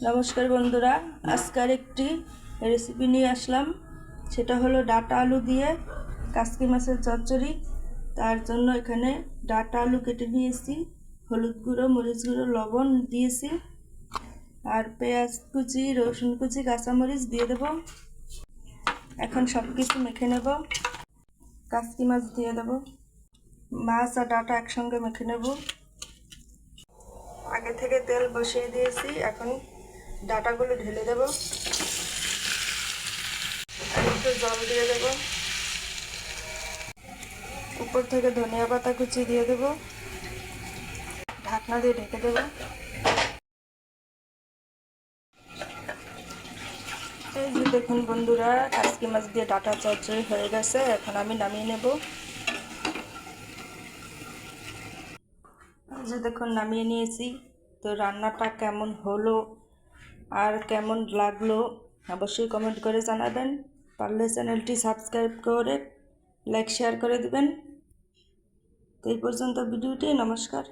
নমস্কার বন্ধুরা, আজকের একটি রেসিপি নিয়ে আসলাম। সেটা হলো ডাঁটা আলু দিয়ে কাসকি মাছের চচ্চড়ি। তার জন্য এখানে ডাঁটা আলু কেটে নিয়েছি, হলুদ গুঁড়ো, মরিচ গুঁড়ো, লবণ দিয়েছি, আর পেঁয়াজ কুচি, রসুন কুচি, কাঁচামরিচ দিয়ে দেব। এখন সব কিছু মেখে নেব। কাসকি মাছ দিয়ে দেব, মাছ আর ডাঁটা একসঙ্গে মেখে নেব। আগে থেকে তেল বসিয়ে দিয়েছি, এখন ডাঁটাগুলো ঢেলে দেব, আর একটু জল দিয়ে দেব। উপর থেকে ধনিয়া পাতা কুচি দিয়ে দেব, ঢাকনা দিয়ে ঢেকে দেব। এই যে দেখুন বন্ধুরা, কাসকি মাছ দিয়ে ডাঁটা চচ্চড়ি হয়ে গেছে। এখন আমি নামিয়ে নেব। এই যে দেখুন নামিয়ে নিয়েছি। তো রান্নাটা কেমন হলো আর কেমন লাগলো অবশ্যই কমেন্ট করে জানাবেন। পারলে চ্যানেলটি সাবস্ক্রাইব করে লাইক শেয়ার করে দেবেন। তো এই পর্যন্ত ভিডিওটি। নমস্কার।